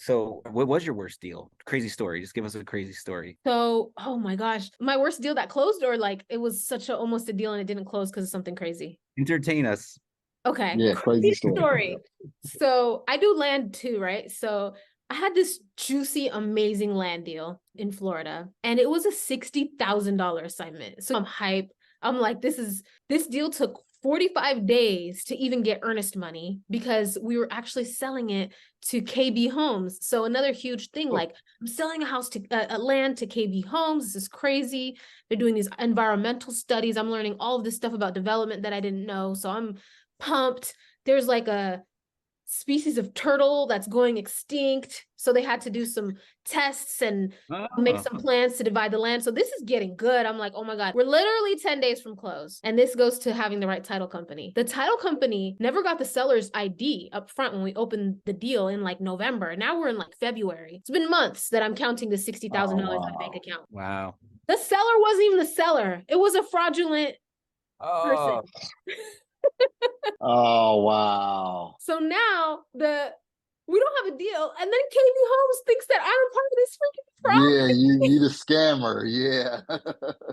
So what was your worst deal? Crazy story. Just give us a crazy story. So, oh my gosh, my worst deal that closed, or like it was such a almost a deal and it didn't close because of something crazy. Entertain us. Okay, Yeah, crazy crazy story. story. So I do land too, right? So I had this juicy, amazing land deal in Florida, and it was a $60,000 assignment. So I'm hype. I'm like, this deal took 45 days to even get earnest money because we were actually selling it to KB Homes. So another huge thing, like I'm selling a house to a land to KB Homes. This is crazy. They're doing these environmental studies. I'm learning all of this stuff about development that I didn't know. So I'm pumped. There's like a species of turtle that's going extinct. So they had to do some tests and make Oh, some plans to divide the land. So this is getting good. I'm like, oh my God, we're literally 10 days from close. And this goes to having the right title company. The title company never got the seller's ID up front when we opened the deal in like November. Now we're in like February. It's been months that I'm counting the Oh, $60,000 in the bank wow. account. wow. The seller wasn't even the seller. It was a fraudulent person. Oh, Oh, wow. So now we don't have a deal, and then KB Homes thinks that I'm part of this freaking Yeah, fraud. you the scammer. Yeah.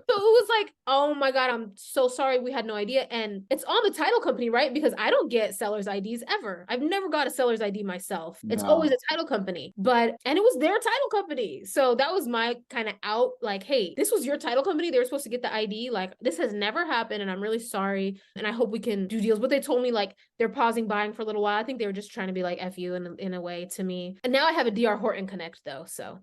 So it was like, oh my God, I'm so sorry. We had no idea. And it's on the title company, right? Because I don't get seller's IDs ever. I've never got a seller's ID myself. It's always a No. title company. And it was their title company. So that was my kind of out, like, hey, this was your title company. They were supposed to get the ID. Like, this has never happened. And I'm really sorry. And I hope we can do deals. But they told me like they're pausing buying for a little while. I think they were just trying to be like F you in a way to me. And now I have a DR Horton Connect though. So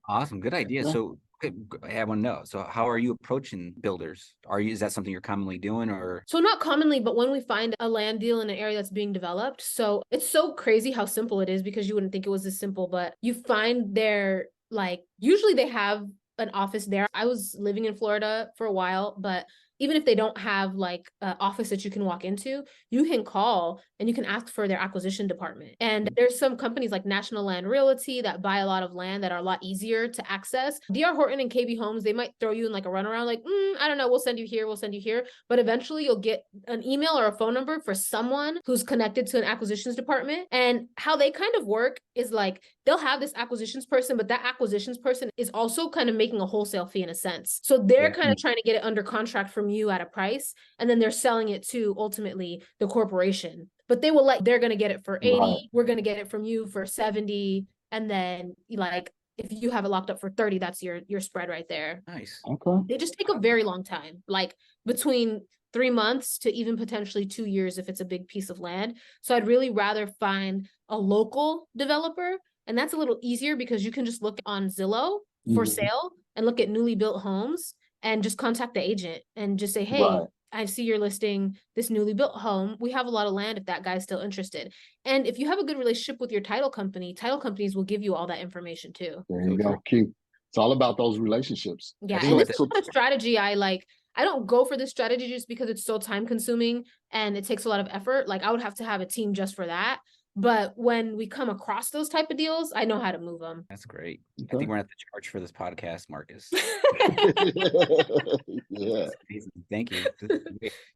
awesome. Good idea. Yeah. So okay, I want to know. So how are you approaching builders? Is that something you're commonly doing or? So not commonly, but when we find a land deal in an area that's being developed, so it's so crazy how simple it is because you wouldn't think it was this simple, but you find their like usually they have an office there. I was living in Florida for a while, but even if they don't have like an office that you can walk into, you can call and you can ask for their acquisition department. And there's some companies like National Land Realty that buy a lot of land that are a lot easier to access. DR Horton and KB Homes, they might throw you in like a runaround, like, I don't know, we'll send you here, we'll send you here. But eventually you'll get an email or a phone number for someone who's connected to an acquisitions department. And how they kind of work is like they'll have this acquisitions person, but that acquisitions person is also kind of making a wholesale fee in a sense. So they're Yeah. kind of trying to get it under contract from you at a price, and then they're selling it to ultimately the corporation. But they will they're going to get it for 80, Right. we're going to get it from you for 70, and then like if you have it locked up for 30, that's your spread right there. Nice. Okay. They just take a very long time, like between 3 months to even potentially 2 years if it's a big piece of land. So I'd really rather find a local developer. And that's a little easier because you can just look on Zillow for Mhm. sale and look at newly built homes and just contact the agent and just say, hey, Right. I see you're listing this newly built home. We have a lot of land if that guy's still interested. And if you have a good relationship with your title company, title companies will give you all that information too. There So you true. go. Keep. It's all about those relationships. Yeah, That's and so this So, that, is so not a strategy I like. I don't go for this strategy just because it's so time consuming and it takes a lot of effort. Like I would have to have a team just for that. But when we come across those type of deals, I know how to move them. that's great. I think okay. we're gonna have to charge for this podcast, Marcus. Yeah. That's amazing. Thank you. This is great.